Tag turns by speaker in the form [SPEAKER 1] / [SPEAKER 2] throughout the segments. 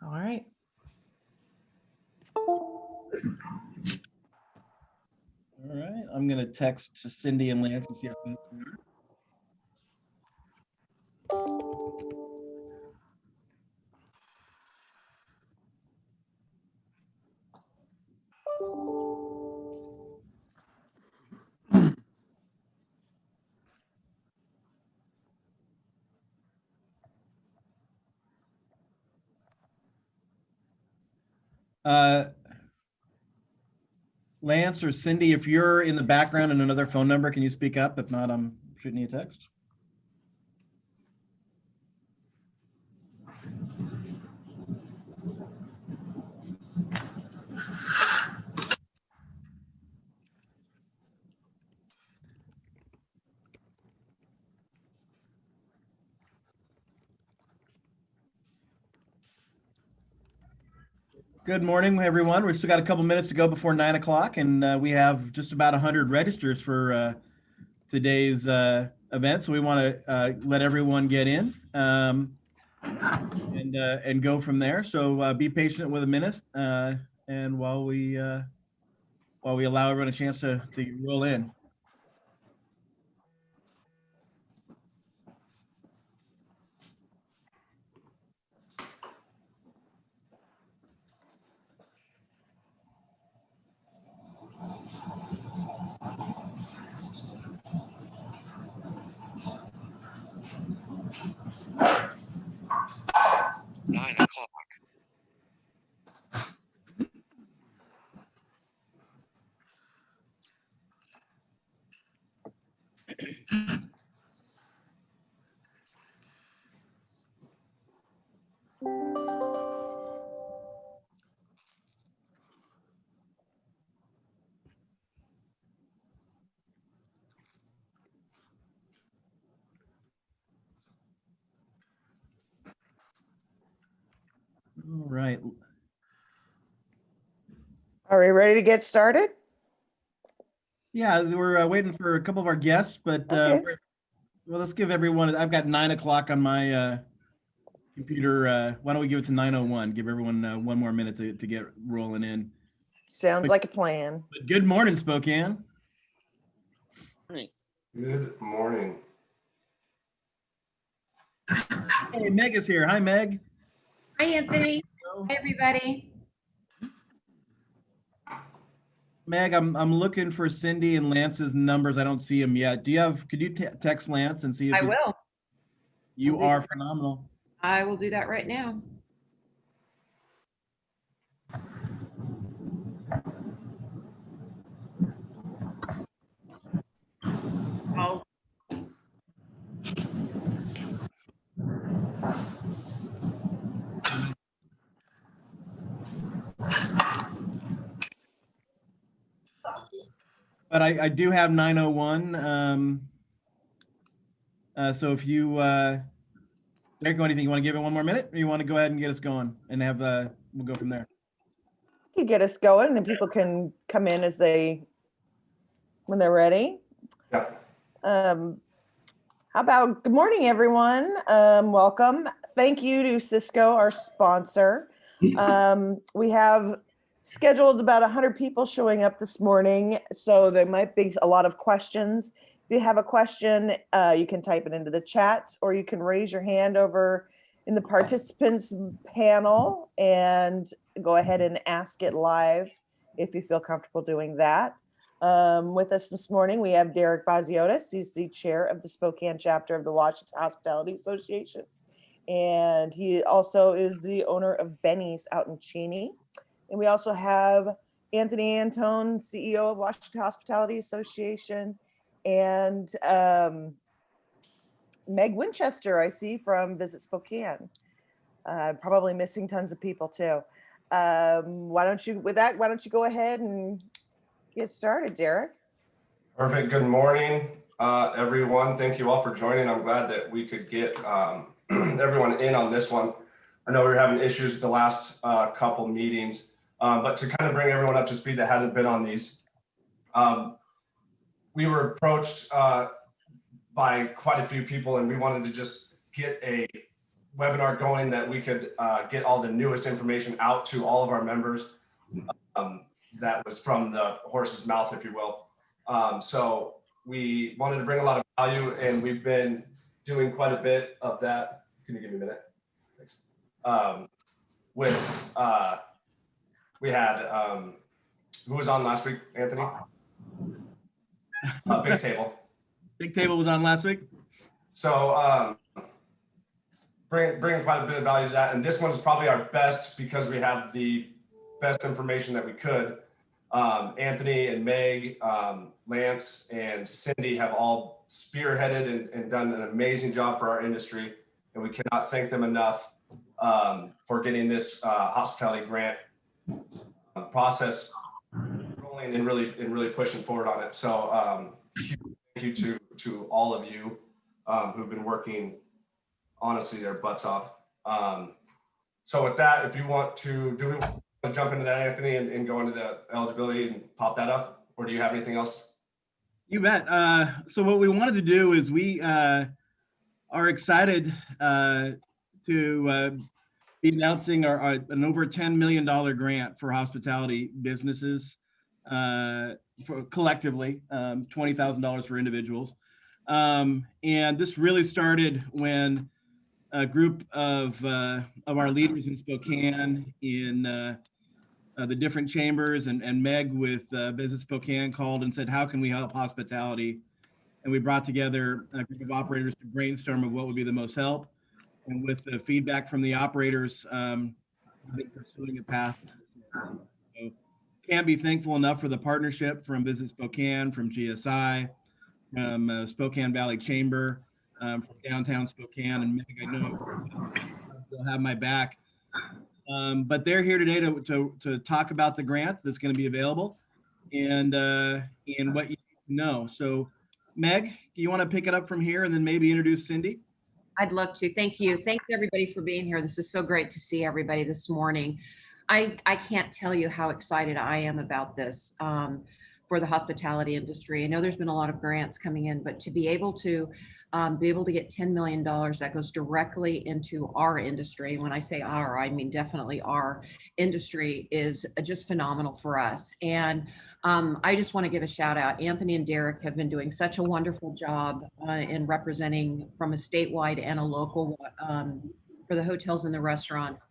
[SPEAKER 1] All right. All right, I'm going to text to Cindy and Lance and see how things are. Lance or Cindy, if you're in the background and another phone number, can you speak up? If not, I'm shooting you a text. Good morning, everyone. We've still got a couple minutes to go before 9 o'clock, and we have just about 100 registers for today's event. So we want to let everyone get in and go from there. So be patient with a minute, and while we allow everyone a chance to roll in. All right.
[SPEAKER 2] Are we ready to get started?
[SPEAKER 1] Yeah, we're waiting for a couple of our guests, but
[SPEAKER 2] Okay.
[SPEAKER 1] well, let's give everyone. I've got 9 o'clock on my computer. Why don't we give it to 9:01? Give everyone one more minute to get rolling in.
[SPEAKER 2] Sounds like a plan.
[SPEAKER 1] But good morning, Spokane.
[SPEAKER 3] Good morning.
[SPEAKER 1] Hey, Meg is here. Hi, Meg.
[SPEAKER 4] Hi, Anthony. Hi, everybody.
[SPEAKER 1] Meg, I'm looking for Cindy and Lance's numbers. I don't see them yet. Do you have? Could you text Lance and see if
[SPEAKER 4] I will.
[SPEAKER 1] You are phenomenal.
[SPEAKER 4] I will do that right now. Oh.
[SPEAKER 1] But I do have 9:01. So if you, Derek, anything, you want to give it one more minute, or you want to go ahead and get us going and have we'll go from there.
[SPEAKER 2] You can get us going, and people can come in when they're ready.
[SPEAKER 3] Yeah.
[SPEAKER 2] How about good morning, everyone? Welcome. Thank you to Cisco, our sponsor. We have scheduled about 100 people showing up this morning, so there might be a lot of questions. If you have a question, you can type it into the chat, or you can raise your hand over in the participants panel and go ahead and ask it live if you feel comfortable doing that. With us this morning, we have Derek Baziotis. He's the chair of the Spokane Chapter of the Washington Hospitality Association. And he also is the owner of Benny's out in Cheney. And we also have Anthony Antone, CEO of Washington Hospitality Association, and Meg Winchester, I see, from Visit Spokane. Probably missing tons of people too. Why don't you go ahead and get started, Derek?
[SPEAKER 3] Perfect. Good morning, everyone. Thank you all for joining. I'm glad that we could get everyone in on this one. I know we were having issues with the last couple meetings, but to kind of bring everyone up to speed that hasn't been on these, we were approached by quite a few people, and we wanted to just get a webinar going that we could get all the newest information out to all of our members. That was from the horse's mouth, if you will. So we wanted to bring a lot of value, and we've been doing quite a bit of that. Can you give me a minute? Thanks. We had, who was on last week, Anthony? Big Table.
[SPEAKER 1] Big Table was on last week.
[SPEAKER 3] So bringing quite a bit of value to that. And this one is probably our best because we have the best information that we could. Anthony and Meg, Lance and Cindy have all spearheaded and done an amazing job for our industry. And we cannot thank them enough for getting this hospitality grant process rolling and really pushing forward on it. So thank you to all of you who've been working honestly their butts off. So with that, if you want to, do we want to jump into that, Anthony, and go into the eligibility and pop that up? Or do you have anything else?
[SPEAKER 1] You bet. So what we wanted to do is we are excited to be announcing an over $10 million grant for hospitality businesses collectively, $20,000 for individuals. And this really started when a group of our leaders in Spokane in the different chambers and Meg with Visit Spokane called and said, how can we help hospitality? And we brought together a group of operators to brainstorm of what would be the most help. And with the feedback from the operators, I've been pursuing a path. So can't be thankful enough for the partnership from Visit Spokane, from GSI, from Spokane Valley Chamber, from downtown Spokane, and Meg, I know they'll have my back. But they're here today to talk about the grant that's going to be available and what you need to know. So Meg, you want to pick it up from here and then maybe introduce Cindy?
[SPEAKER 4] I'd love to. Thank you. Thanks everybody for being here. This is so great to see everybody this morning. I can't tell you how excited I am about this for the hospitality industry. I know there's been a lot of grants coming in, but to be able to get $10 million that goes directly into our industry. When I say our, I mean definitely our industry is just phenomenal for us. And I just want to give a shout out. Anthony and Derek have been doing such a wonderful job in representing from a statewide and a local for the hotels and the restaurants.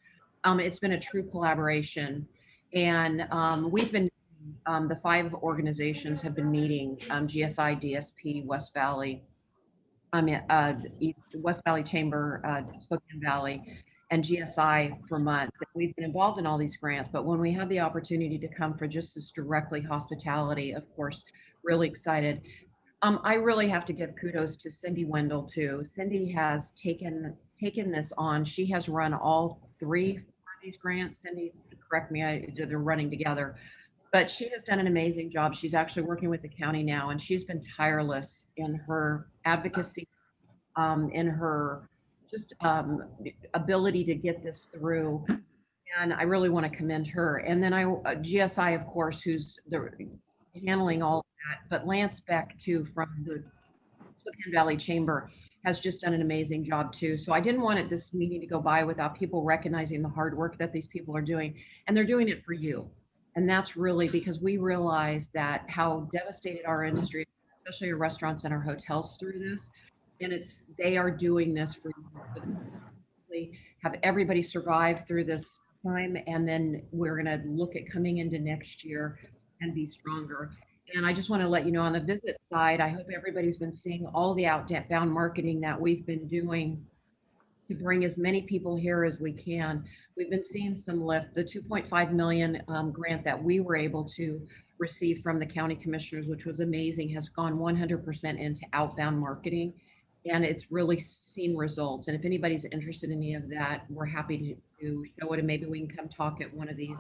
[SPEAKER 4] It's been a true collaboration. And we've been, the 5 organizations have been meeting, GSI, DSP, West Valley, West Valley Chamber, Spokane Valley, and GSI for months. We've been involved in all these grants, but when we had the opportunity to come for just this directly hospitality, of course, really excited. I really have to give kudos to Cindy Wendell too. Cindy has taken this on. She has run all 3 of these grants. Cindy, correct me, they're running together. But she has done an amazing job. She's actually working with the county now, and she's been tireless in her advocacy, in her just ability to get this through. And I really want to commend her. And then GSI, of course, who's handling all of that, but Lance Beck too from the Spokane Valley Chamber has just done an amazing job too. So I didn't want this meeting to go by without people recognizing the hard work that these people are doing, and they're doing it for you. And that's really because we realize that how devastated our industry, especially our restaurants and our hotels through this. And they are doing this for you. Have everybody survive through this time. And then we're going to look at coming into next year and be stronger. And I just want to let you know on the visit side, I hope everybody's been seeing all the outbound marketing that we've been doing to bring as many people here as we can. We've been seeing some lift. The 2.5 million grant that we were able to receive from the county commissioners, which was amazing, has gone 100% into outbound marketing, and it's really seen results. And if anybody's interested in any of that, we're happy to show it, and maybe we can come talk at one of these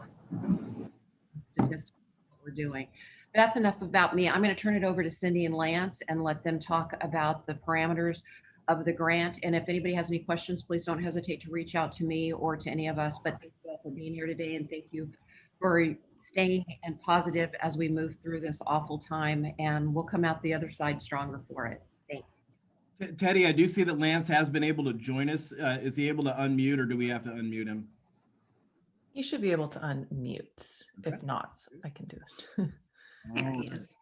[SPEAKER 4] statistics what we're doing. That's enough about me. I'm going to turn it over to Cindy and Lance and let them talk about the parameters of the grant. And if anybody has any questions, please don't hesitate to reach out to me or to any of us. But thank you all for being here today, and thank you for staying and positive as we move through this awful time, and we'll come out the other side stronger for it. Thanks.
[SPEAKER 1] Teddy, I do see that Lance has been able to join us. Is he able to unmute, or do we have to unmute him?
[SPEAKER 5] You should be able to unmute.
[SPEAKER 1] Okay.
[SPEAKER 5] If not, I can do it.
[SPEAKER 6] There he is.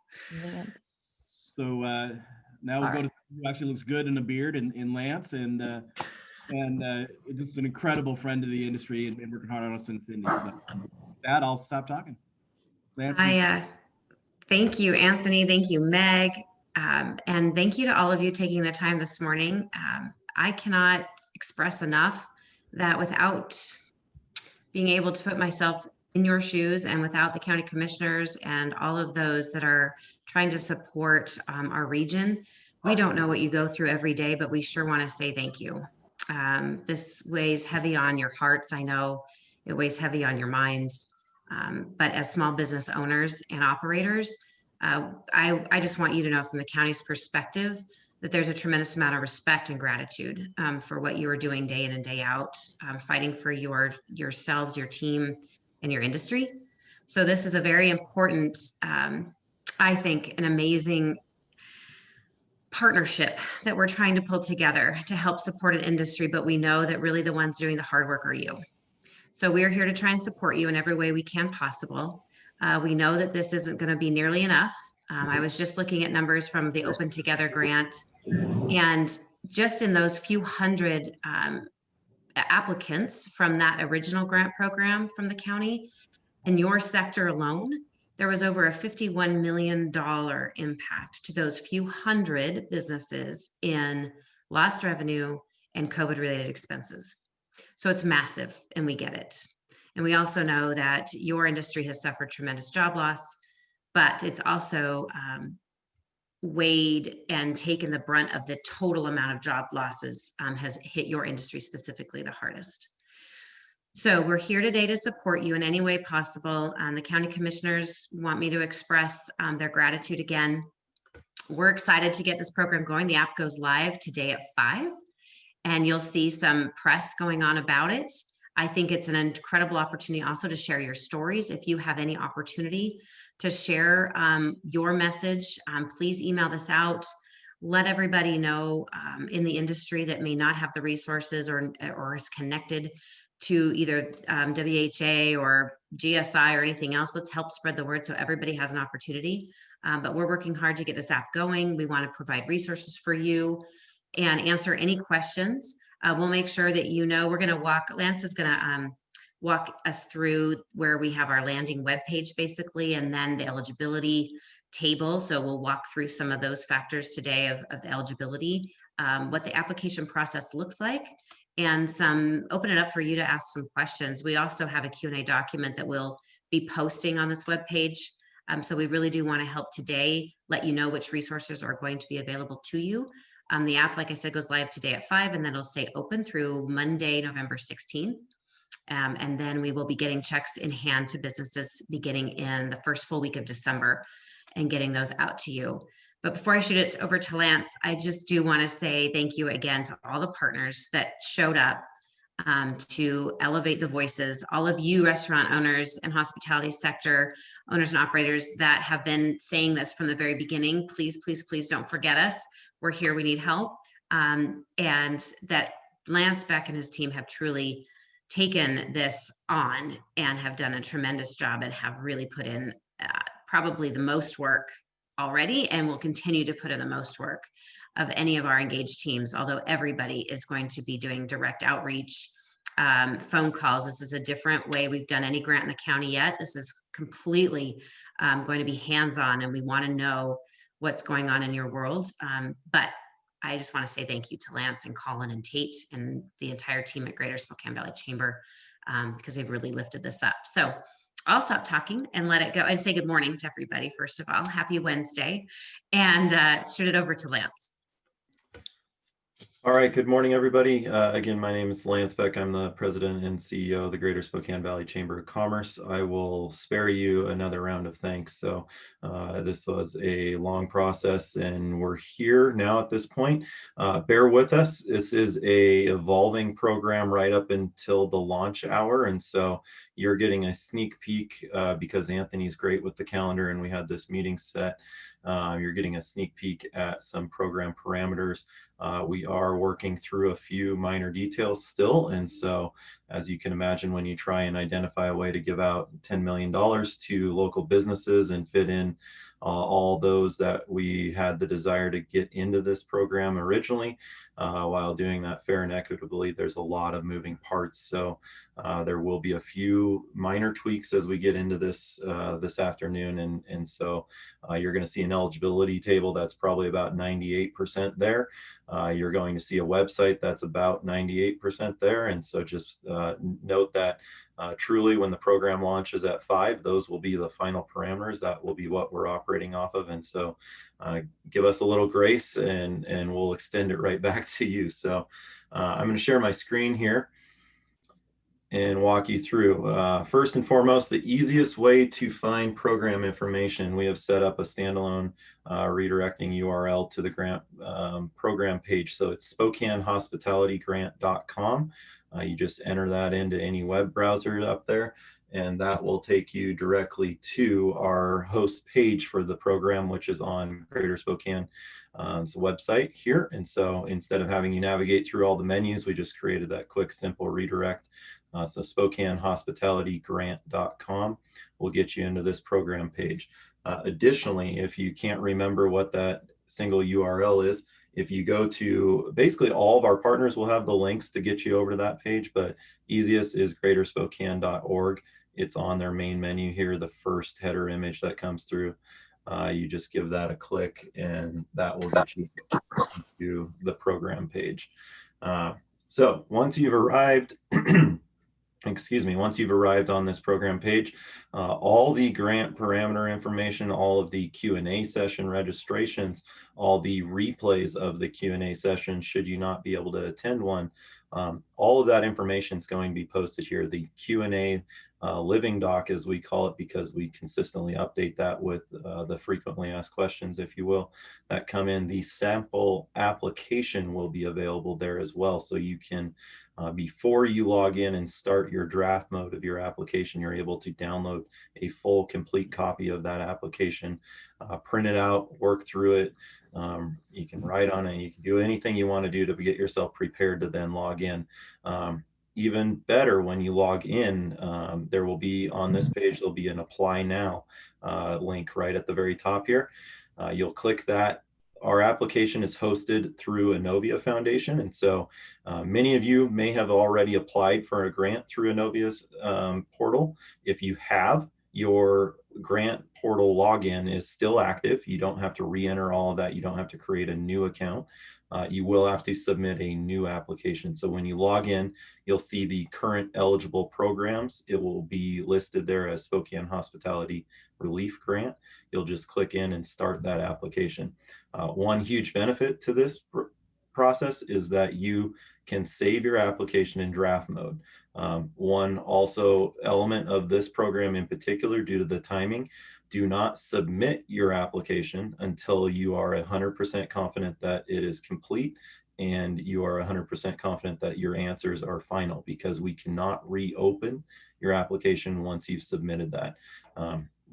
[SPEAKER 5] Lance.
[SPEAKER 1] So now we'll go to who actually looks good in a beard in Lance, and just an incredible friend of the industry and working hard on us in Cindy. So with that, I'll stop talking. Lance,
[SPEAKER 6] Thank you, Anthony. Thank you, Meg. And thank you to all of you taking the time this morning. I cannot express enough that without being able to put myself in your shoes and without the county commissioners and all of those that are trying to support our region, we don't know what you go through every day, but we sure want to say thank you. This weighs heavy on your hearts. I know it weighs heavy on your minds. But as small business owners and operators, I just want you to know from the county's perspective that there's a tremendous amount of respect and gratitude for what you are doing day in and day out, fighting for yourselves, your team, and your industry. So this is a very important, I think, an amazing partnership that we're trying to pull together to help support an industry, but we know that really the ones doing the hard work are you. So we are here to try and support you in every way we can possible. We know that this isn't going to be nearly enough. I was just looking at numbers from the Open Together grant, and just in those few hundred applicants from that original grant program from the county, in your sector alone, there was over a $51 million impact to those few hundred businesses in lost revenue and COVID-related expenses. So it's massive, and we get it. And we also know that your industry has suffered tremendous job loss, but it's also weighed and taken the brunt of the total amount of job losses has hit your industry specifically the hardest. So we're here today to support you in any way possible. The county commissioners want me to express their gratitude again. We're excited to get this program going. The app goes live today at 5, and you'll see some press going on about it. I think it's an incredible opportunity also to share your stories. If you have any opportunity to share your message, please email this out. Let everybody know in the industry that may not have the resources or is connected to either WHA or GSI or anything else. Let's help spread the word so everybody has an opportunity. But we're working hard to get this app going. We want to provide resources for you and answer any questions. We'll make sure that you know, we're going to Lance is going to walk us through where we have our landing webpage basically, and then the eligibility table. So we'll walk through some of those factors today of the eligibility, what the application process looks like, and open it up for you to ask some questions. We also have a Q&A document that we'll be posting on this webpage. So we really do want to help today, let you know which resources are going to be available to you. The app, like I said, goes live today at 5, and then it'll stay open through Monday, November 16th. And then we will be getting checks in hand to businesses beginning in the first full week of December and getting those out to you. But before I shoot it over to Lance, I just do want to say thank you again to all the partners that showed up to elevate the voices, all of you restaurant owners and hospitality sector owners and operators that have been saying this from the very beginning. Please, please, please don't forget us. We're here, we need help. And that Lance Beck and his team have truly taken this on and have done a tremendous job and have really put in probably the most work already, and will continue to put in the most work of any of our engaged teams, although everybody is going to be doing direct outreach, phone calls. This is a different way we've done any grant in the county yet. This is completely going to be hands-on, and we want to know what's going on in your world. But I just want to say thank you to Lance and Colin and Tate and the entire team at Greater Spokane Valley Chamber because they've really lifted this up. So I'll stop talking and let it go and say good morning to everybody. First of all, happy Wednesday, and shoot it over to Lance.
[SPEAKER 7] All right, good morning, everybody. Again, my name is Lance Beck. I'm the president and CEO of the Greater Spokane Valley Chamber of Commerce. I will spare you another round of thanks. So this was a long process, and we're here now at this point. Bear with us. This is a evolving program right up until the launch hour. And so you're getting a sneak peek because Anthony's great with the calendar, and we had this meeting set You're getting a sneak peek at some program parameters. We are working through a few minor details still. And so, as you can imagine, when you try and identify a way to give out $10 million to local businesses and fit in all those that we had the desire to get into this program originally, while doing that fair and equitably, there's a lot of moving parts. So there will be a few minor tweaks as we get into this this afternoon. And so you're going to see an eligibility table that's probably about 98% there. You're going to see a website that's about 98% there. And so just note that truly when the program launches at 5, those will be the final parameters. That will be what we're operating off of. And so give us a little grace and we'll extend it right back to you. So I'm going to share my screen here and walk you through. First and foremost, the easiest way to find program information, we have set up a standalone redirecting URL to the grant program page. So it's SpokaneHospitalityGrant.com. You just enter that into any web browser up there, and that will take you directly to our host page for the program, which is on Greater Spokane website here. And so instead of having you navigate through all the menus, we just created that quick, simple redirect. So SpokaneHospitalityGrant.com will get you into this program page. Additionally, if you can't remember what that single URL is, if you go to basically all of our partners will have the links to get you over to that page, but easiest is greaterspokane.org. It's on their main menu here, the first header image that comes through. You just give that a click and that will get you to the program page. So once you've arrived, once you've arrived on this program page, all the grant parameter information, all of the Q&A session registrations, all the replays of the Q&A session, should you not be able to attend one, all of that information is going to be posted here. The Q&A living doc, as we call it, because we consistently update that with the frequently asked questions, if you will, that come in. The sample application will be available there as well. So you can, before you log in and start your draft mode of your application, you're able to download a full, complete copy of that application, print it out, work through it. You can write on it. You can do anything you want to do to get yourself prepared to then log in. Even better, when you log in, there will be on this page, there'll be an apply now link right at the very top here. You'll click that. Our application is hosted through Innovia Foundation. And so many of you may have already applied for a grant through Innovia's portal. If you have, your grant portal login is still active. You don't have to re-enter all of that. You don't have to create a new account. You will have to submit a new application. So when you log in, you'll see the current eligible programs. It will be listed there as Spokane Hospitality Relief Grant. You'll just click in and start that application. One huge benefit to this process is that you can save your application in draft mode. One also element of this program in particular, due to the timing, do not submit your application until you are 100% confident that it is complete and you are 100% confident that your answers are final, because we cannot reopen your application once you've submitted that.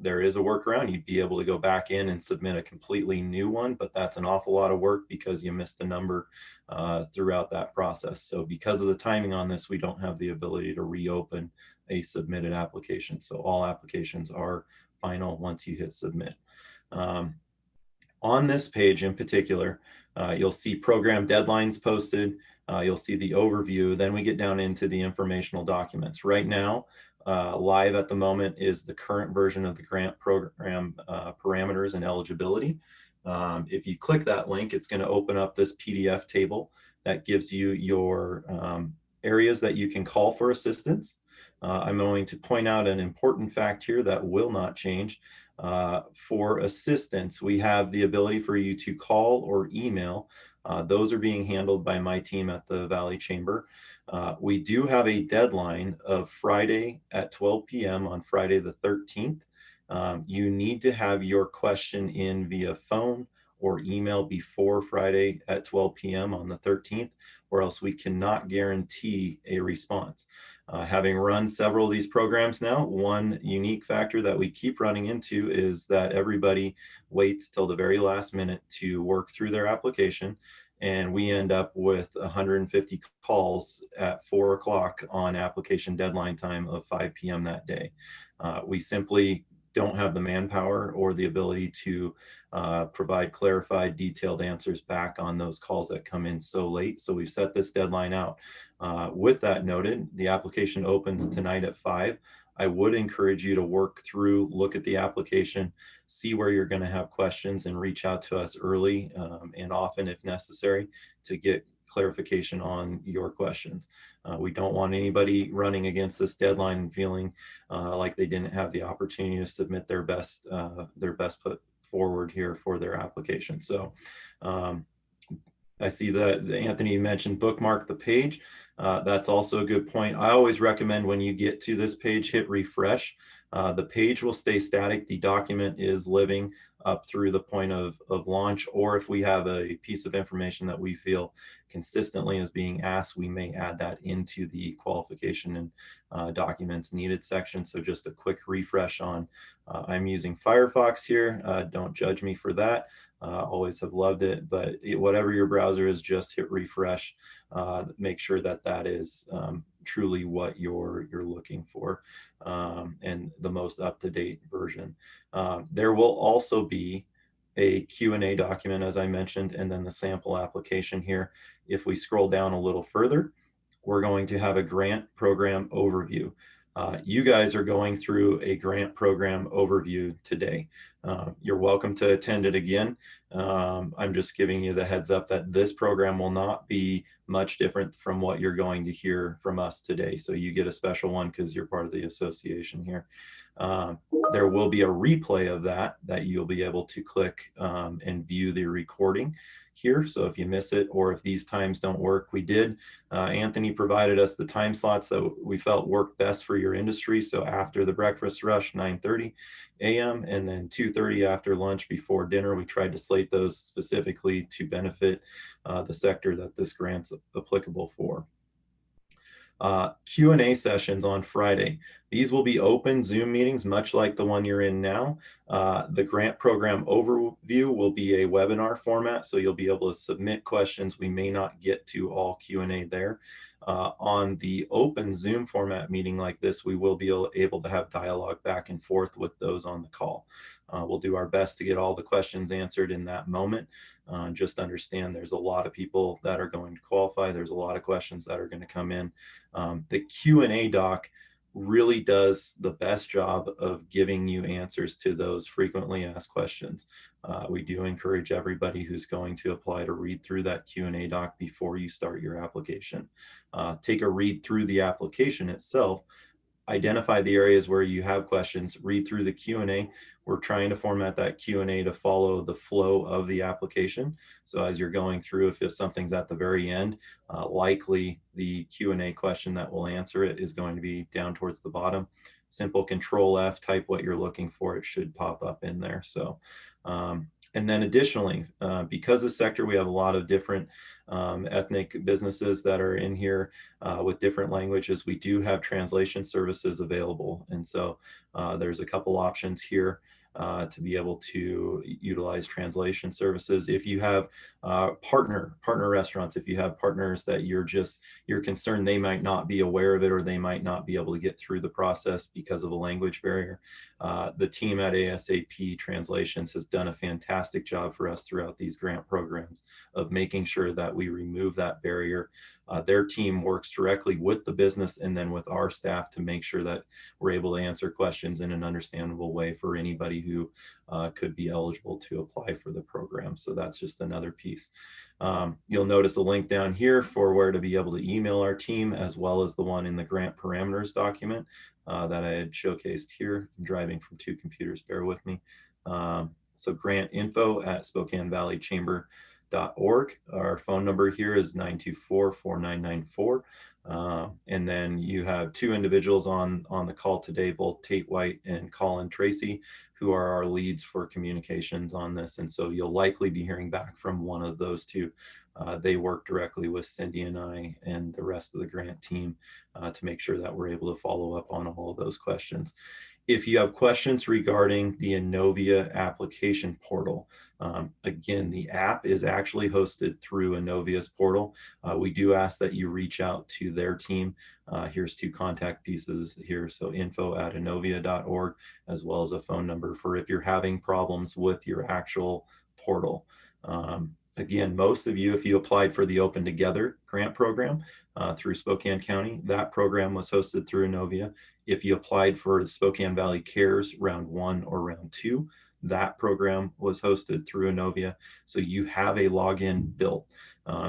[SPEAKER 7] There is a workaround. You'd be able to go back in and submit a completely new one, but that's an awful lot of work because you missed a number throughout that process. So because of the timing on this, we don't have the ability to reopen a submitted application. So all applications are final once you hit submit. On this page in particular, you'll see program deadlines posted. You'll see the overview. Then we get down into the informational documents. Right now, live at the moment is the current version of the grant program parameters and eligibility. If you click that link, it's going to open up this PDF table that gives you your areas that you can call for assistance. I'm going to point out an important fact here that will not change. For assistance, we have the ability for you to call or email. Those are being handled by my team at the Valley Chamber. We do have a deadline of Friday at 12 p.m. on Friday the 13th. You need to have your question in via phone or email before Friday at 12 p.m. on the 13th, or else we cannot guarantee a response. Having run several of these programs now, one unique factor that we keep running into is that everybody waits till the very last minute to work through their application. And we end up with 150 calls at 4 o'clock on application deadline time of 5 p.m. that day. We simply don't have the manpower or the ability to provide clarified, detailed answers back on those calls that come in so late. So we've set this deadline out. With that noted, the application opens tonight at 5. I would encourage you to work through, look at the application, see where you're going to have questions, and reach out to us early and often if necessary to get clarification on your questions. We don't want anybody running against this deadline and feeling like they didn't have the opportunity to submit their best put forward here for their application. So I see that Anthony mentioned bookmark the page. That's also a good point. I always recommend when you get to this page, hit refresh. The page will stay static. The document is living up through the point of launch, or if we have a piece of information that we feel consistently is being asked, we may add that into the qualification and documents needed section. So just a quick refresh on, I'm using Firefox here. Don't judge me for that. Always have loved it, but whatever your browser is, just hit refresh. Make sure that that is truly what you're looking for and the most up-to-date version. There will also be a Q&A document, as I mentioned, and then the sample application here. If we scroll down a little further, we're going to have a grant program overview. You guys are going through a grant program overview today. You're welcome to attend it again. I'm just giving you the heads up that this program will not be much different from what you're going to hear from us today. So you get a special one because you're part of the association here. There will be a replay of that you'll be able to click and view the recording here. So if you miss it, or if these times don't work, Anthony provided us the time slots that we felt worked best for your industry. So after the breakfast rush, 9:30 a.m. and then 2:30 after lunch before dinner. We tried to slate those specifically to benefit the sector that this grant's applicable for. Q&A sessions on Friday. These will be open Zoom meetings, much like the one you're in now. The grant program overview will be a webinar format, so you'll be able to submit questions. We may not get to all Q&A there. On the open Zoom format meeting like this, we will be able to have dialogue back and forth with those on the call. We'll do our best to get all the questions answered in that moment. Just understand there's a lot of people that are going to qualify. There's a lot of questions that are going to come in. The Q&A doc really does the best job of giving you answers to those frequently asked questions. We do encourage everybody who's going to apply to read through that Q&A doc before you start your application. Take a read through the application itself. Identify the areas where you have questions, read through the Q&A. We're trying to format that Q&A to follow the flow of the application. So as you're going through, if something's at the very end, likely the Q&A question that will answer it is going to be down towards the bottom. Simple Control F, type what you're looking for, it should pop up in there. So, and then additionally, because the sector, we have a lot of different ethnic businesses that are in here with different languages. We do have translation services available. And so there's a couple options here to be able to utilize translation services. If you have partner restaurants, if you have partners that you're concerned they might not be aware of it, or they might not be able to get through the process because of a language barrier, the team at ASAP Translations has done a fantastic job for us throughout these grant programs of making sure that we remove that barrier. Their team works directly with the business and then with our staff to make sure that we're able to answer questions in an understandable way for anybody who could be eligible to apply for the program. So that's just another piece. You'll notice a link down here for where to be able to email our team, as well as the one in the grant parameters document that I had showcased here. I'm driving from two computers, bear with me. So grant info@SpokaneValleyChamber.org. Our phone number here is 924-4994. And then you have two individuals on the call today, both Tate White and Colin Tracy, who are our leads for communications on this. And so you'll likely be hearing back from one of those two They work directly with Cindy and I and the rest of the grant team to make sure that we're able to follow up on all of those questions. If you have questions regarding the Innovia application portal, again, the app is actually hosted through Innovia's portal. We do ask that you reach out to their team. Here's 2 contact pieces here. So info@innovia.org, as well as a phone number for if you're having problems with your actual portal. Again, most of you, if you applied for the Open Together grant program through Spokane County, that program was hosted through Innovia. If you applied for the Spokane Valley Cares Round 1 or Round 2, that program was hosted through Innovia. So you have a login built.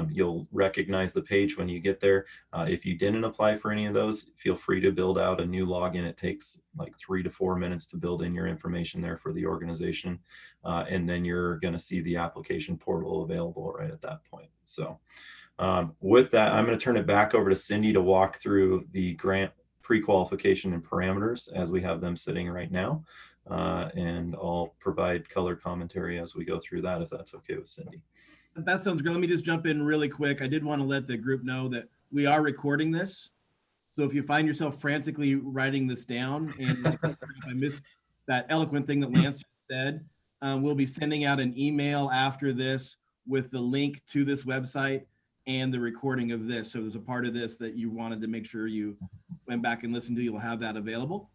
[SPEAKER 7] You'll recognize the page when you get there. If you didn't apply for any of those, feel free to build out a new login. It takes like 3 to 4 minutes to build in your information there for the organization. And then you're going to see the application portal available right at that point. So with that, I'm going to turn it back over to Cindy to walk through the grant pre-qualification and parameters as we have them sitting right now. And I'll provide color commentary as we go through that, if that's okay with Cindy.
[SPEAKER 1] That sounds good. Let me just jump in really quick. I did want to let the group know that we are recording this. So if you find yourself frantically writing this down, and if I missed that eloquent thing that Lance just said, we'll be sending out an email after this with the link to this website and the recording of this. So there's a part of this that you wanted to make sure you went back and listened to. You'll have that available.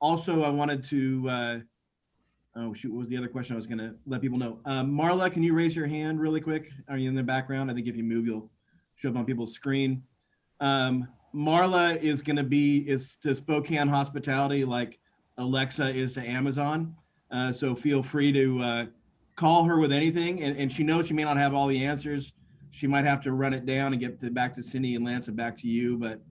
[SPEAKER 1] Also, I wanted to, oh shoot, what was the other question I was gonna let people know? Marla, can you raise your hand really quick? Are you in the background? I think if you move, you'll show up on people's screen. Marla is gonna be, is to Spokane hospitality like Alexa is to Amazon. So feel free to call her with anything. And she knows she may not have all the answers. She might have to run it down and get back to Cindy and Lance and back to you, but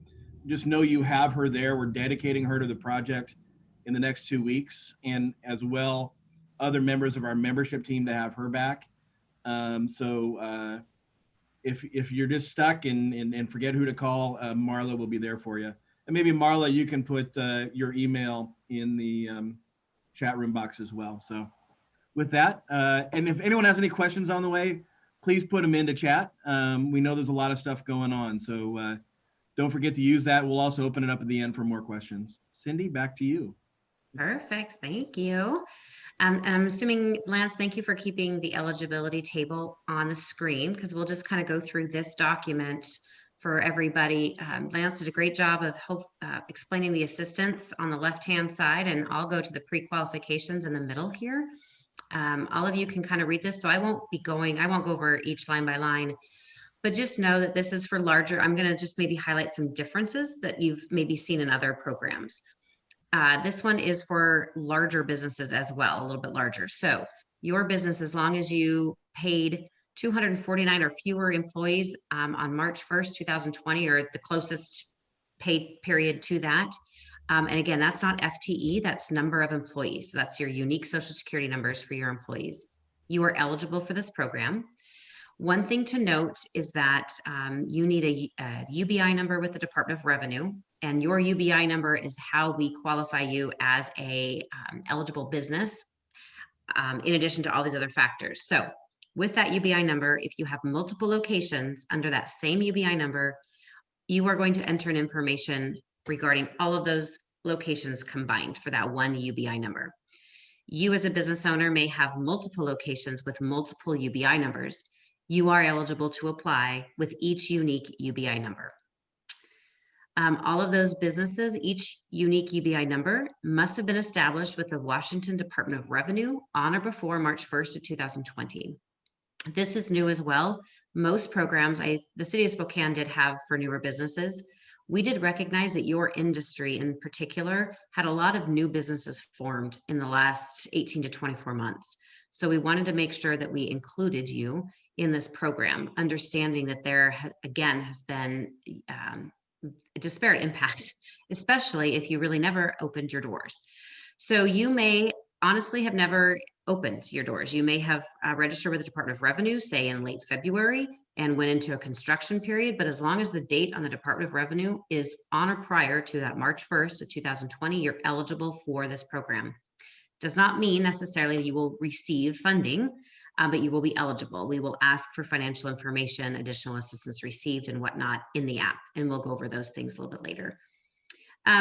[SPEAKER 1] just know you have her there. We're dedicating her to the project in the next 2 weeks, and as well other members of our membership team to have her back. If you're just stuck and forget who to call, Marla will be there for you. And maybe Marla, you can put your email in the chat room box as well. So with that, and if anyone has any questions on the way, please put them into chat. We know there's a lot of stuff going on, so don't forget to use that. We'll also open it up at the end for more questions. Cindy, back to you.
[SPEAKER 6] Perfect, thank you. And I'm assuming, Lance, thank you for keeping the eligibility table on the screen, because we'll just kind of go through this document for everybody. Lance did a great job of explaining the assistance on the left-hand side, and I'll go to the pre-qualifications in the middle here. All of you can kind of read this, so I won't go over each line by line, but just know that this is for larger. I'm going to just maybe highlight some differences that you've maybe seen in other programs. This one is for larger businesses as well, a little bit larger. So your business, as long as you paid 249 or fewer employees on March 1st, 2020, or the closest paid period to that. And again, that's not FTE, that's number of employees. So that's your unique Social Security numbers for your employees. You are eligible for this program. One thing to note is that you need a UBI number with the Department of Revenue, and your UBI number is how we qualify you as a eligible business, in addition to all these other factors. So with that UBI number, if you have multiple locations under that same UBI number, you are going to enter in information regarding all of those locations combined for that one UBI number. You as a business owner may have multiple locations with multiple UBI numbers. You are eligible to apply with each unique UBI number. All of those businesses, each unique UBI number must have been established with the Washington Department of Revenue on or before March 1st of 2020. This is new as well. Most programs the city of Spokane did have for newer businesses. We did recognize that your industry in particular had a lot of new businesses formed in the last 18 to 24 months. So we wanted to make sure that we included you in this program, understanding that there again has been a disparate impact, especially if you really never opened your doors. So you may honestly have never opened your doors. You may have registered with the Department of Revenue, say in late February, and went into a construction period. But as long as the date on the Department of Revenue is on or prior to that March 1st of 2020, you're eligible for this program. Does not mean necessarily you will receive funding. but you will be eligible. We will ask for financial information, additional assistance received and whatnot in the app, and we'll go over those things a little bit later.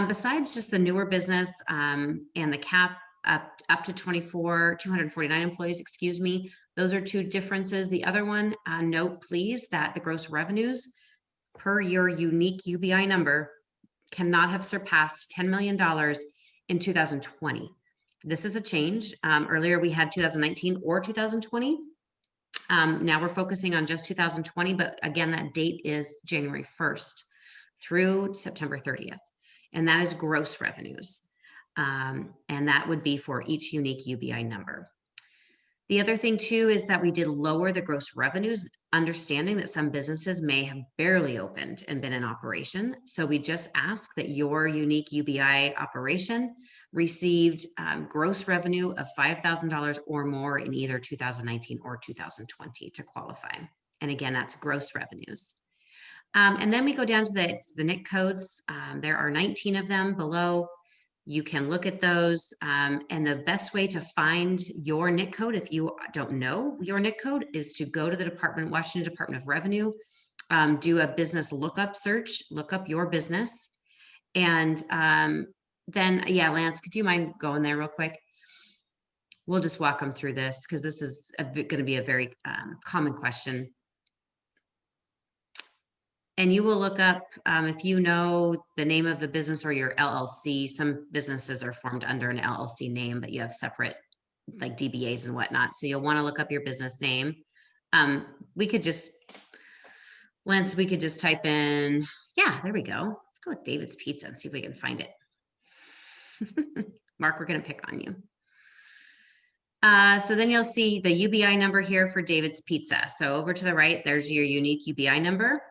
[SPEAKER 6] Besides just the newer business and the cap up to 249 employees, excuse me, those are two differences. The other one, note please that the gross revenues per your unique UBI number cannot have surpassed $10 million in 2020. This is a change. Earlier we had 2019 or 2020. Now we're focusing on just 2020, but again, that date is January 1st through September 30th. And that is gross revenues. And that would be for each unique UBI number. The other thing too is that we did lower the gross revenues, understanding that some businesses may have barely opened and been in operation. So we just ask that your unique UBI operation received gross revenue of $5,000 or more in either 2019 or 2020 to qualify. And again, that's gross revenues. And then we go down to the NIC codes. There are 19 of them below. You can look at those, and the best way to find your NIC code, if you don't know your NIC code, is to go to the Washington Department of Revenue, do a business lookup search, look up your business, and then, yeah, Lance, could you mind going there real quick? We'll just walk them through this because this is going to be a very common question. And you will look up, if you know the name of the business or your LLC, some businesses are formed under an LLC name, but you have separate like DBAs and whatnot. So you'll want to look up your business name. We could just, Lance, we could just type in, yeah, there we go. Let's go with David's Pizza and see if we can find it. Mark, we're going to pick on you. So then you'll see the UBI number here for David's Pizza. So over to the right, there's your unique UBI number.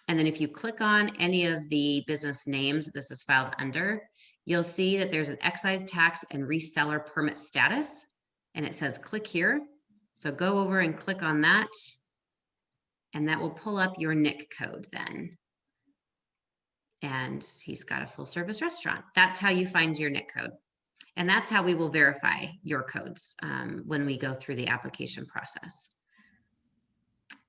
[SPEAKER 6] And then if you click on any of the business names this is filed under, you'll see that there's an excise tax and reseller permit status, and it says click here. So go over and click on that, and that will pull up your NIC code then. And he's got a full service restaurant. That's how you find your NIC code. And that's how we will verify your codes when we go through the application process.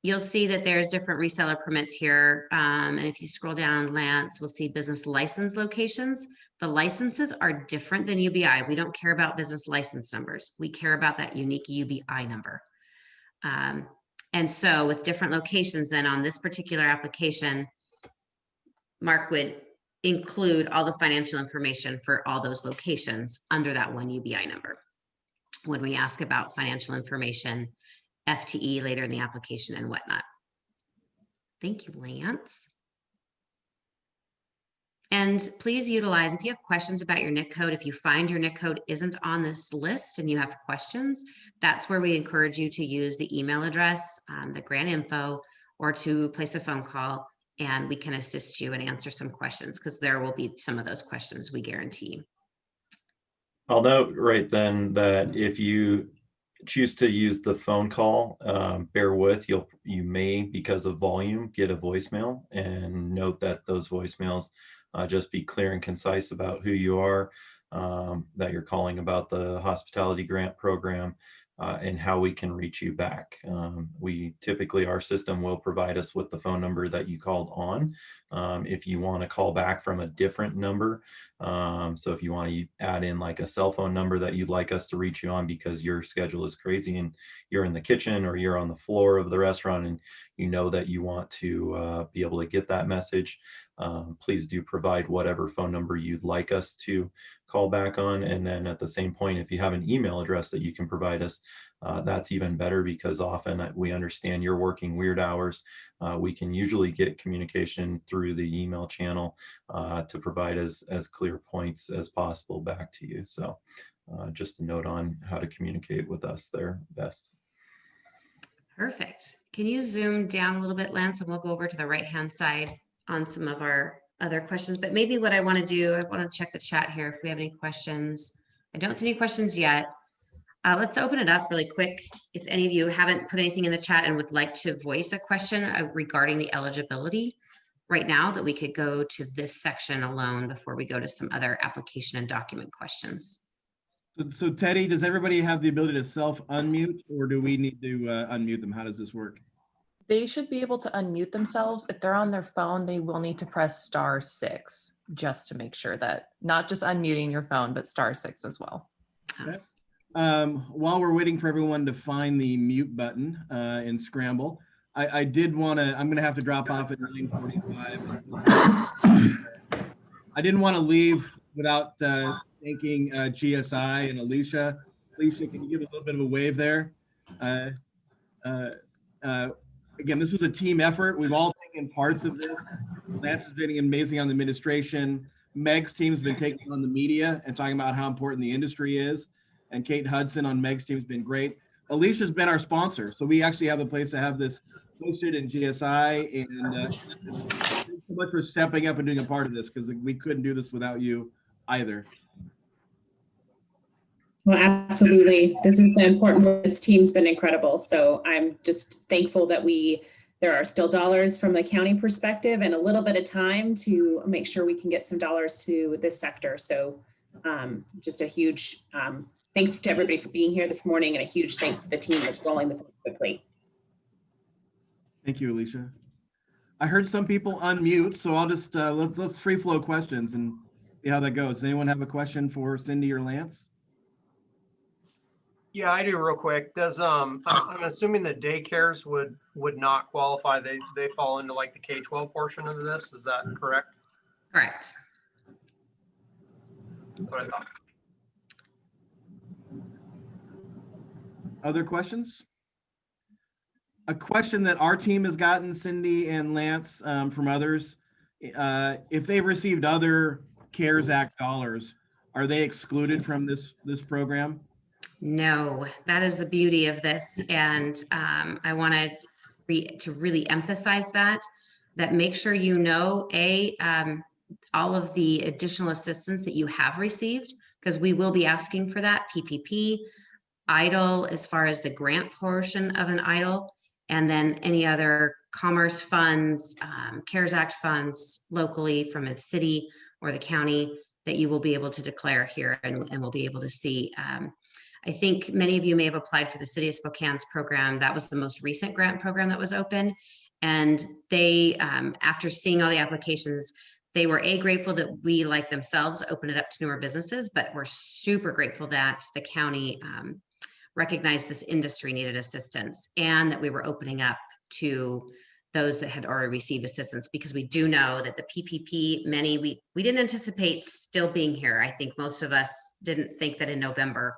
[SPEAKER 6] You'll see that there's different reseller permits here. And if you scroll down, Lance, we'll see business license locations. The licenses are different than UBI. We don't care about business license numbers. We care about that unique UBI number. And so with different locations then on this particular application, Mark would include all the financial information for all those locations under that one UBI number. When we ask about financial information, FTE later in the application and whatnot. Thank you, Lance. And please utilize, if you have questions about your NIC code, if you find your NIC code isn't on this list and you have questions, that's where we encourage you to use the email address, the grant info, or to place a phone call, and we can assist you and answer some questions because there will be some of those questions we guarantee.
[SPEAKER 7] I'll note right then that if you choose to use the phone call, bear with, you may, because of volume, get a voicemail, and note that those voicemails just be clear and concise about who you are, that you're calling about the hospitality grant program, and how we can reach you back. We typically, our system will provide us with the phone number that you called on. If you want to call back from a different number, so if you want to add in like a cell phone number that you'd like us to reach you on because your schedule is crazy and you're in the kitchen or you're on the floor of the restaurant and you know that you want to be able to get that message, please do provide whatever phone number you'd like us to call back on. And then at the same point, if you have an email address that you can provide us, that's even better because often we understand you're working weird hours. We can usually get communication through the email channel to provide as clear points as possible back to you. So just a note on how to communicate with us there best.
[SPEAKER 6] Perfect. Can you zoom down a little bit, Lance, and we'll go over to the right-hand side on some of our other questions. But maybe what I want to do, I want to check the chat here if we have any questions. I don't see any questions yet. Let's open it up really quick. If any of you haven't put anything in the chat and would like to voice a question regarding the eligibility right now, that we could go to this section alone before we go to some other application and document questions.
[SPEAKER 1] So Teddy, does everybody have the ability to self-unmute, or do we need to unmute them? How does this work?
[SPEAKER 5] They should be able to unmute themselves. If they're on their phone, they will need to press *6 just to make sure that not just unmuting your phone, but *6 as well.
[SPEAKER 1] Okay. While we're waiting for everyone to find the mute button in Scramble, I did want to, I'm going to have to drop off at 9:45. I didn't want to leave without thanking GSI and Alicia. Alicia, can you give a little bit of a wave there? Again, this was a team effort. We've all taken parts of this. Lance has been amazing on the administration. Meg's team's been taking on the media and talking about how important the industry is. And Kate Hudson on Meg's team has been great. Alicia's been our sponsor. So we actually have a place to have this hosted in GSI. And thanks so much for stepping up and doing a part of this, because we couldn't do this without you either.
[SPEAKER 8] Well, absolutely. This is the important work. This team's been incredible. So I'm just thankful that there are still dollars from the county perspective and a little bit of time to make sure we can get some dollars to this sector. So just a huge thanks to everybody for being here this morning, and a huge thanks to the team that's rolling the quickly.
[SPEAKER 1] Thank you, Alicia. I heard some people unmute, so I'll just let's free flow questions and see how that goes. Does anyone have a question for Cindy or Lance?
[SPEAKER 9] Yeah, I do real quick. Does I'm assuming the daycares would not qualify. They fall into like the K-12 portion of this. Is that correct?
[SPEAKER 6] Correct.
[SPEAKER 9] That's what I thought.
[SPEAKER 1] Other questions? A question that our team has gotten, Cindy and Lance, from others, if they've received other CARES Act dollars, are they excluded from this program?
[SPEAKER 6] No, that is the beauty of this. And I wanted to really emphasize that make sure you know, all of the additional assistance that you have received, because we will be asking for that, PPP, EIDL, as far as the grant portion of an EIDL, and then any other commerce funds, CARES Act funds locally from a city or the county that you will be able to declare here and we'll be able to see. I think many of you may have applied for the City of Spokane's program. That was the most recent grant program that was open. And they, after seeing all the applications, they were grateful that we, like themselves, opened it up to newer businesses, but we're super grateful that the county recognized this industry needed assistance and that we were opening up to those that had already received assistance, because we do know that the PPP, we didn't anticipate still being here. I think most of us didn't think that in November,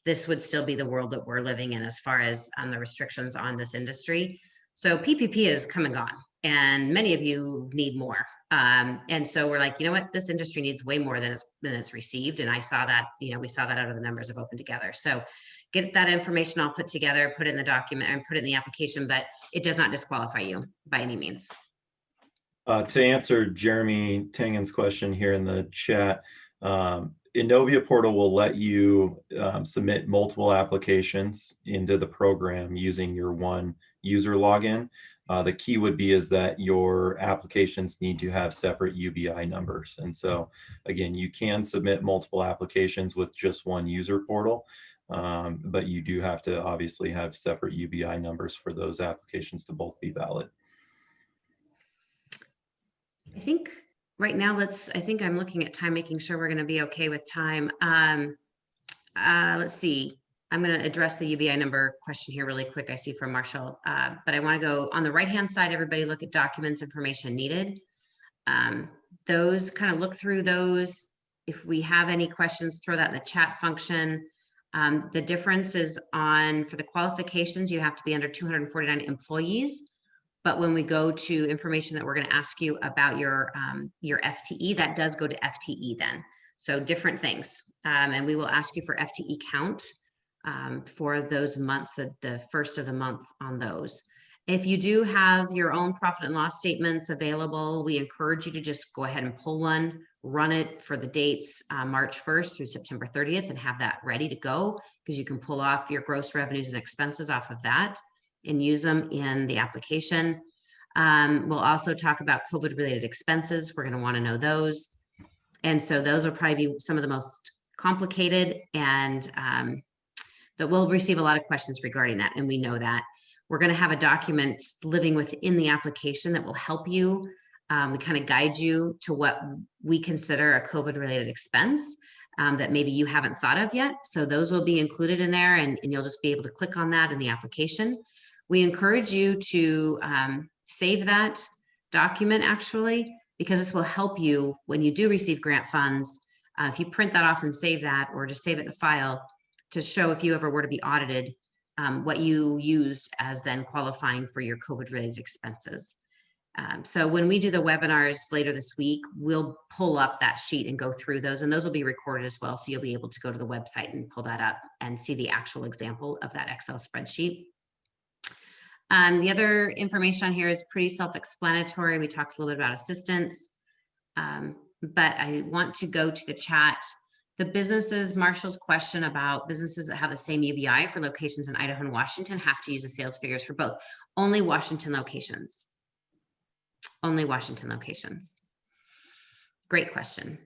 [SPEAKER 6] this would still be the world that we're living in as far as the restrictions on this industry. So PPP is come and gone, and many of you need more. And so we're like, you know what, this industry needs way more than it's received. And I saw that, we saw that out of the numbers of Open Together. So get that information all put together, put it in the document and put it in the application, but it does not disqualify you by any means.
[SPEAKER 7] To answer Jeremy Tangen's question here in the chat, Innovia portal will let you submit multiple applications into the program using your one user login. The key would be is that your applications need to have separate UBI numbers. And so again, you can submit multiple applications with just one user portal, but you do have to obviously have separate UBI numbers for those applications to both be valid.
[SPEAKER 6] I think right now, I think I'm looking at time, making sure we're going to be okay with time. Let's see. I'm going to address the UBI number question here really quick. I see from Marshall, but I want to go on the right-hand side. Everybody look at documents, information needed. Those kind of look through those. If we have any questions, throw that in the chat function. The difference is for the qualifications, you have to be under 249 employees. But when we go to information that we're going to ask you about your FTE, that does go to FTE then. So different things. And we will ask you for FTE count for those months, the first of the month on those. If you do have your own profit and loss statements available, we encourage you to just go ahead and pull one, run it for the dates March 1st through September 30th and have that ready to go, because you can pull off your gross revenues and expenses off of that and use them in the application. We'll also talk about COVID related expenses. We're going to want to know those. And so those will probably be some of the most complicated, and that we'll receive a lot of questions regarding that, and we know that. We're going to have a document living within the application that will help you, kind of guide you to what we consider a COVID-related expense that maybe you haven't thought of yet. So those will be included in there, and you'll just be able to click on that in the application. We encourage you to save that document, actually, because this will help you when you do receive grant funds. If you print that off and save that, or just save it in a file to show if you ever were to be audited, what you used as then qualifying for your COVID-related expenses. So when we do the webinars later this week, we'll pull up that sheet and go through those, and those will be recorded as well. So you'll be able to go to the website and pull that up and see the actual example of that Excel spreadsheet. The other information on here is pretty self-explanatory. We talked a little bit about assistance, but I want to go to the chat. The businesses, Marshall's question about businesses that have the same UBI for locations in Idaho and Washington have to use the sales figures for both. Only Washington locations. Only Washington locations. Great question.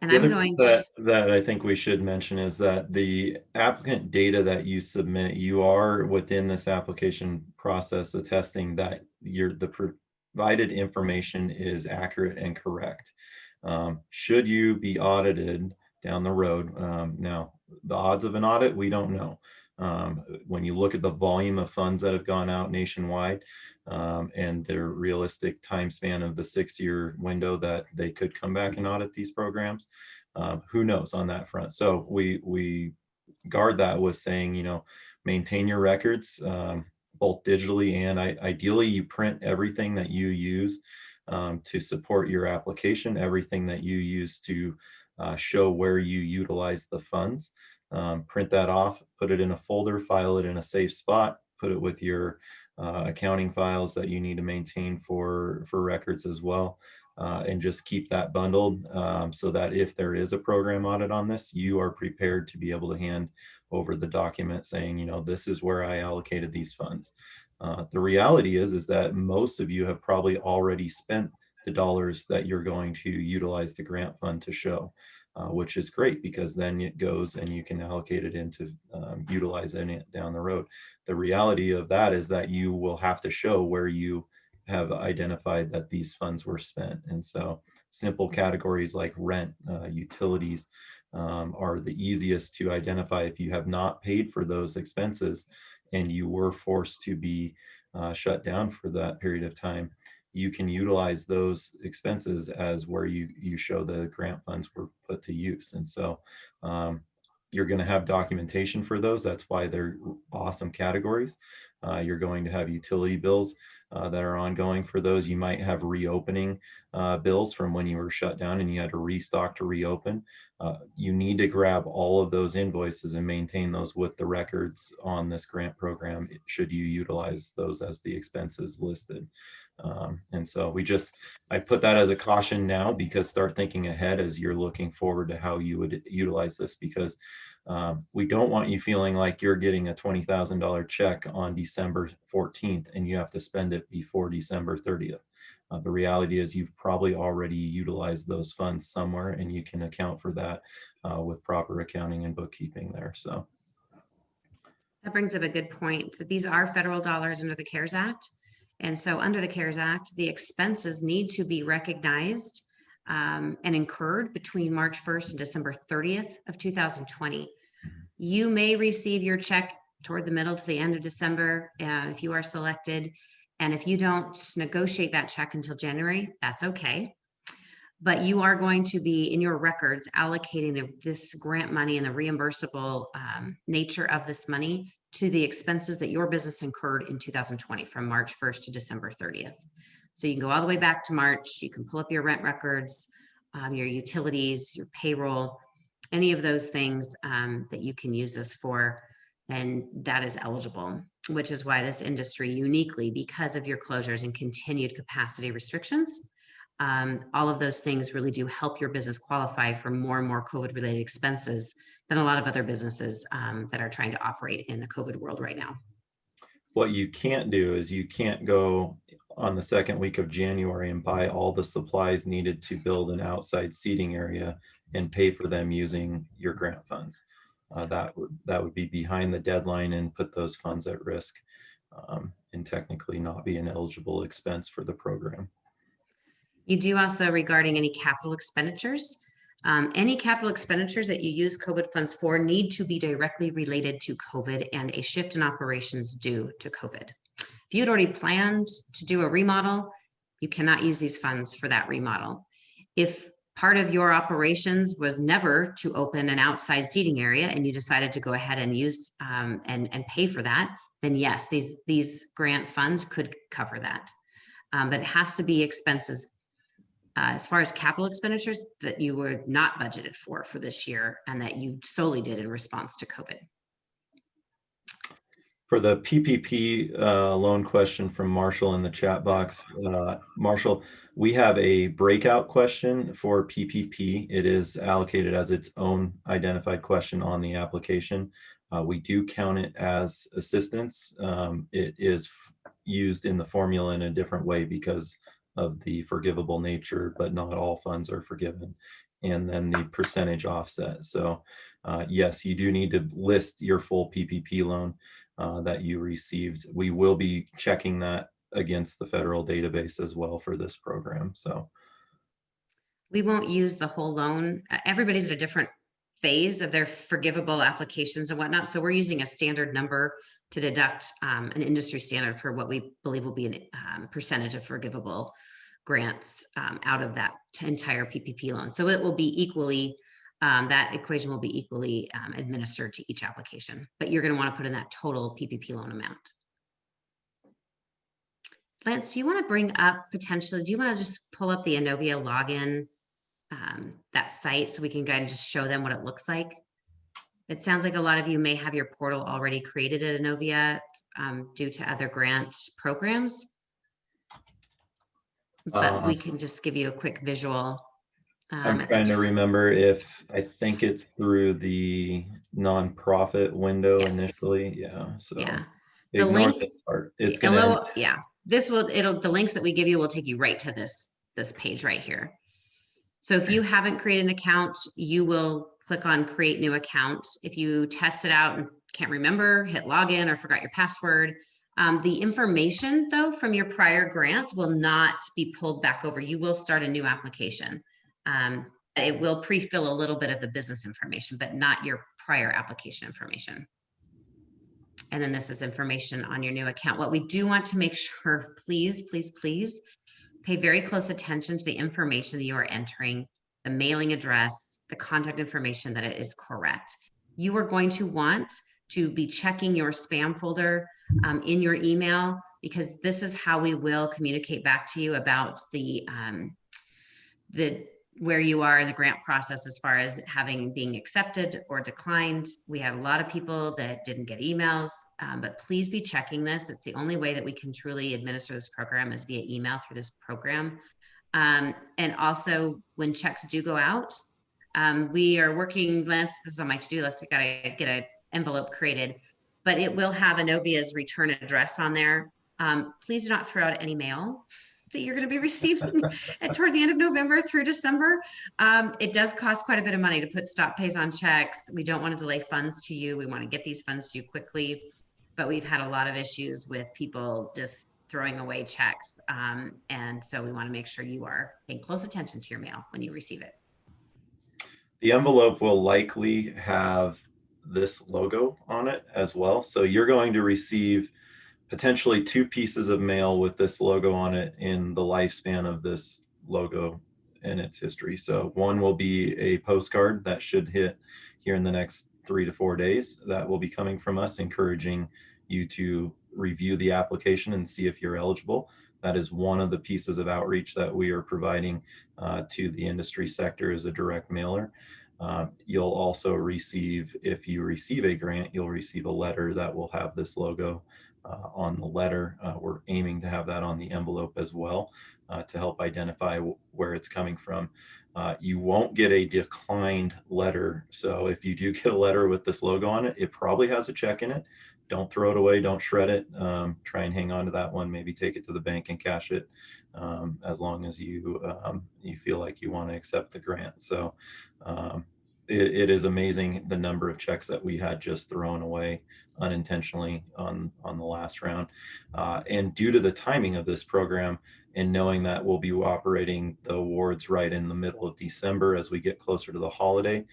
[SPEAKER 6] And I'm going to...
[SPEAKER 7] that I think we should mention is that the applicant data that you submit, you are within this application process attesting that the provided information is accurate and correct. Should you be audited down the road, now the odds of an audit, we don't know. When you look at the volume of funds that have gone out nationwide and their realistic time span of the 6-year window that they could come back and audit these programs, who knows on that front. So we guard that with saying, you know, maintain your records both digitally and ideally you print everything that you use to support your application, everything that you use to show where you utilize the funds. Print that off, put it in a folder, file it in a safe spot, put it with your accounting files that you need to maintain for records as well, and just keep that bundled so that if there is a program audit on this, you are prepared to be able to hand over the document saying, you know, this is where I allocated these funds. The reality is that most of you have probably already spent the dollars that you're going to utilize the grant fund to show. Which is great because then it goes and you can allocate it into utilizing it down the road. The reality of that is that you will have to show where you have identified that these funds were spent. And so simple categories like rent, utilities are the easiest to identify. If you have not paid for those expenses and you were forced to be shut down for that period of time, you can utilize those expenses as where you show the grant funds were put to use. And so you're going to have documentation for those. That's why they're awesome categories. You're going to have utility bills that are ongoing for those. You might have reopening bills from when you were shut down and you had to restock to reopen. You need to grab all of those invoices and maintain those with the records on this grant program should you utilize those as the expenses listed. And so I put that as a caution now because start thinking ahead as you're looking forward to how you would utilize this, because we don't want you feeling like you're getting a $20,000 check on December 14th and you have to spend it before December 30th. The reality is you've probably already utilized those funds somewhere and you can account for that with proper accounting and bookkeeping there. So
[SPEAKER 6] that brings up a good point. These are federal dollars under the CARES Act. And so under the CARES Act, the expenses need to be recognized and incurred between March 1st and December 30th of 2020. You may receive your check toward the middle to the end of December if you are selected. And if you don't negotiate that check until January, that's okay. But you are going to be in your records allocating this grant money and the reimbursable nature of this money to the expenses that your business incurred in 2020 from March 1st to December 30th. So you can go all the way back to March. You can pull up your rent records, your utilities, your payroll, any of those things that you can use this for, then that is eligible, which is why this industry uniquely, because of your closures and continued capacity restrictions, all of those things really do help your business qualify for more and more COVID-related expenses than a lot of other businesses that are trying to operate in the COVID world right now.
[SPEAKER 7] what you can't do is you can't go on the second week of January and buy all the supplies needed to build an outside seating area and pay for them using your grant funds. That would be behind the deadline and put those funds at risk, and technically not be an eligible expense for the program.
[SPEAKER 6] You do also, regarding any capital expenditures, any capital expenditures that you use COVID funds for need to be directly related to COVID and a shift in operations due to COVID. If you'd already planned to do a remodel, you cannot use these funds for that remodel. If part of your operations was never to open an outside seating area and you decided to go ahead and use and pay for that, then yes, these grant funds could cover that. But it has to be expenses as far as capital expenditures that you were not budgeted for this year and that you solely did in response to COVID.
[SPEAKER 7] For the PPP loan question from Marshall in the chat box, Marshall, we have a breakout question for PPP. It is allocated as its own identified question on the application. We do count it as assistance. It is used in the formula in a different way because of the forgivable nature, but not all funds are forgiven. And then the percentage offset. So yes, you do need to list your full PPP loan that you received. We will be checking that against the federal database as well for this program. So
[SPEAKER 6] we won't use the whole loan. Everybody's at a different phase of their forgivable applications and whatnot. So we're using a standard number to deduct an industry standard for what we believe will be a percentage of forgivable grants out of that entire PPP loan. So it will be equally, that equation will be equally administered to each application, but you're going to want to put in that total PPP loan amount. Lance, do you want to bring up potentially, do you want to just pull up the Innovia login, that site, so we can kind of just show them what it looks like? It sounds like a lot of you may have your portal already created at Innovia due to other grant programs, but we can just give you a quick visual.
[SPEAKER 7] I'm trying to remember if I think it's through the nonprofit window initially. Yeah. So
[SPEAKER 6] yeah, the link
[SPEAKER 7] part. It's gonna
[SPEAKER 6] yeah. This will the links that we give you will take you right to this page right here. So if you haven't created an account, you will click on create new account. If you test it out and can't remember, hit login or forgot your password. The information though from your prior grants will not be pulled back over. You will start a new application. It will pre-fill a little bit of the business information, but not your prior application information. And then this is information on your new account. What we do want to make sure, please, please, please pay very close attention to the information that you are entering, the mailing address, the contact information, that it is correct. You are going to want to be checking your spam folder in your email, because this is how we will communicate back to you about the where you are in the grant process as far as being accepted or declined. We have a lot of people that didn't get emails, but please be checking this. It's the only way that we can truly administer this program is via email through this program. And also when checks do go out, we are working, Lance, this is on my to-do list, I gotta get an envelope created, but it will have Innovia's return address on there. Please do not throw out any mail that you're going to be receiving toward the end of November through December. It does cost quite a bit of money to put stop pays on checks. We don't want to delay funds to you. We want to get these funds to you quickly, but we've had a lot of issues with people just throwing away checks. And so we want to make sure you are paying close attention to your mail when you receive it.
[SPEAKER 7] The envelope will likely have this logo on it as well. So you're going to receive potentially 2 pieces of mail with this logo on it in the lifespan of this logo and its history. So one will be a postcard that should hit here in the next 3 to 4 days. That will be coming from us, encouraging you to review the application and see if you're eligible. That is one of the pieces of outreach that we are providing to the industry sector as a direct mailer. You'll also receive, if you receive a grant, you'll receive a letter that will have this logo on the letter. We're aiming to have that on the envelope as well to help identify where it's coming from. You won't get a declined letter. So if you do get a letter with this logo on it, it probably has a check in it. Don't throw it away. Don't shred it. Try and hang on to that one. Maybe take it to the bank and cash it, as long as you feel like you want to accept the grant. So it is amazing the number of checks that we had just thrown away unintentionally on the last round. And due to the timing of this program, and knowing that we'll be operating the awards right in the middle of December as we get closer to the holiday,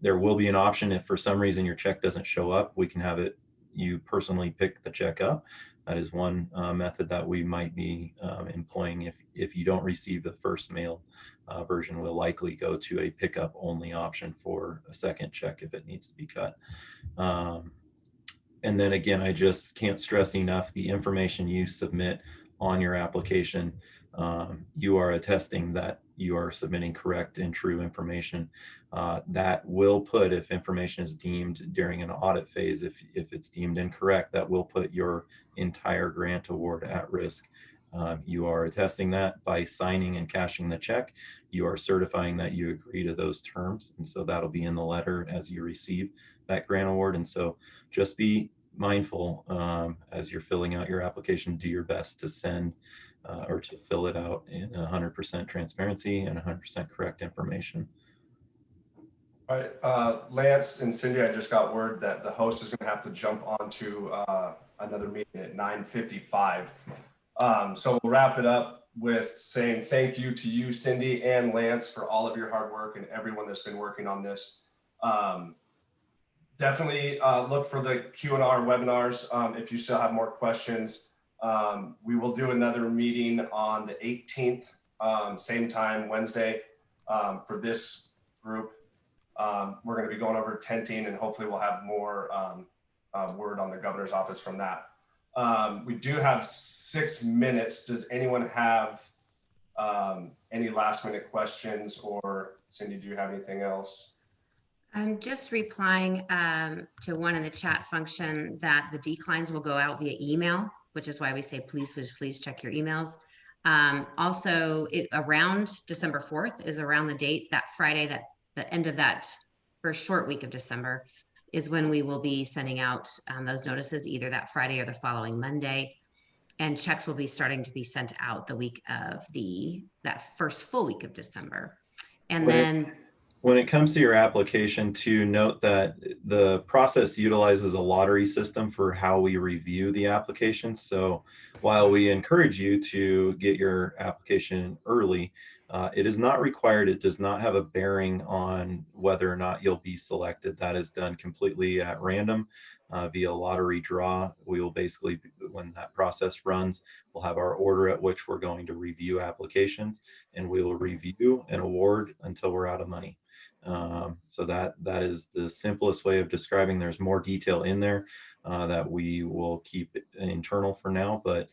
[SPEAKER 7] there will be an option if for some reason your check doesn't show up, we can have it, you personally pick the check up. That is one method that we might be employing. If you don't receive the first mail version, we'll likely go to a pickup only option for a second check if it needs to be cut. And then again, I just can't stress enough the information you submit on your application. You are attesting that you are submitting correct and true information. That will put, if information is deemed during an audit phase, if it's deemed incorrect, that will put your entire grant award at risk. You are attesting that by signing and cashing the check. You are certifying that you agree to those terms. And so that'll be in the letter as you receive that grant award. And so just be mindful as you're filling out your application, do your best to send or to fill it out in 100% transparency and 100% correct information.
[SPEAKER 3] All right, Lance and Cindy, I just got word that the host is going to have to jump onto another meeting at 9:55. So we'll wrap it up with saying thank you to you, Cindy and Lance, for all of your hard work and everyone that's been working on this. Definitely look for the Q&R webinars if you still have more questions. We will do another meeting on the 18th, same time, Wednesday, for this group. We're going to be going over tenting, and hopefully we'll have more word on the governor's office from that. We do have 6 minutes. Does anyone have any last minute questions, or Cindy, do you have anything else?
[SPEAKER 6] I'm just replying to one in the chat function that the declines will go out via email, which is why we say, please check your emails. Also, around December 4th is around the date, that Friday, that the end of that first short week of December is when we will be sending out those notices, either that Friday or the following Monday. And checks will be starting to be sent out the week of that first full week of December. And then
[SPEAKER 7] when it comes to your application, to note that the process utilizes a lottery system for how we review the application. So while we encourage you to get your application early, it is not required. It does not have a bearing on whether or not you'll be selected. That is done completely at random via lottery draw. We will basically, when that process runs, we'll have our order at which we're going to review applications, and we will review and award until we're out of money. So that is the simplest way of describing. There's more detail in there that we will keep internal for now, but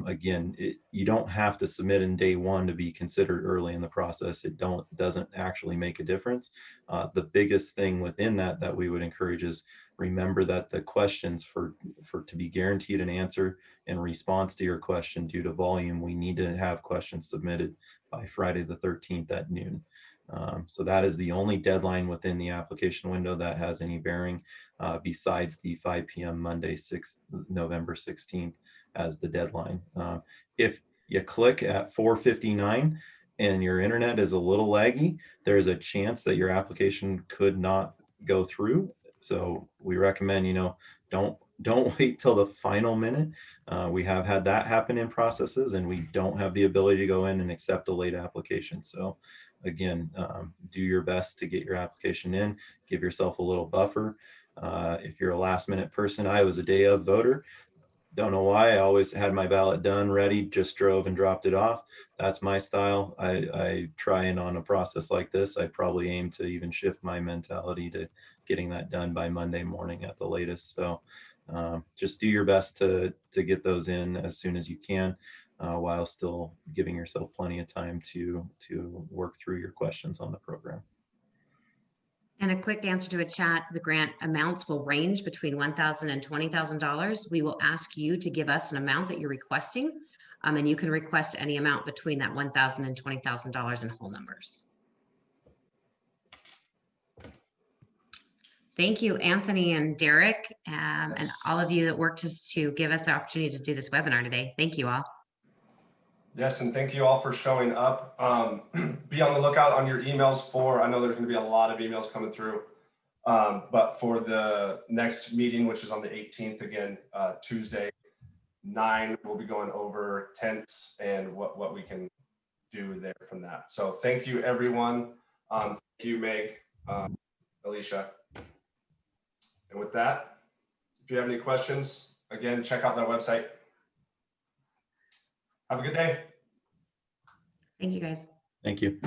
[SPEAKER 7] again, you don't have to submit in day one to be considered early in the process. It doesn't actually make a difference. The biggest thing within that we would encourage is remember that the questions for to be guaranteed an answer in response to your question due to volume, we need to have questions submitted by Friday the 13th at noon. So that is the only deadline within the application window that has any bearing besides the 5 p.m. Monday, November 16th as the deadline. If you click at 4:59 and your internet is a little laggy, there's a chance that your application could not go through. So we recommend, don't wait till the final minute. We have had that happen in processes, and we don't have the ability to go in and accept a late application. So again, do your best to get your application in, give yourself a little buffer. If you're a last minute person, I was a day of voter. Don't know why. I always had my ballot done, ready, just drove and dropped it off. That's my style. I try, and on a process like this, I probably aim to even shift my mentality to getting that done by Monday morning at the latest. So just do your best to get those in as soon as you can, while still giving yourself plenty of time to work through your questions on the program.
[SPEAKER 6] And a quick answer to a chat, the grant amounts will range between $1,000 and $20,000. We will ask you to give us an amount that you're requesting. And you can request any amount between that $1,000 and $20,000 in whole numbers. Thank you, Anthony and Derek, and all of you that worked to give us the opportunity to do this webinar today. Thank you all.
[SPEAKER 3] Yes, and thank you all for showing up. Be on the lookout on your emails for, I know there's going to be a lot of emails coming through, but for the next meeting, which is on the 18th, again, Tuesday, 9, we'll be going over tents and what we can do there from that. So thank you, everyone. Thank you, Meg, Alicia. And with that, if you have any questions, again, check out that website. Have a good day.
[SPEAKER 6] Thank you, guys.
[SPEAKER 7] Thank you.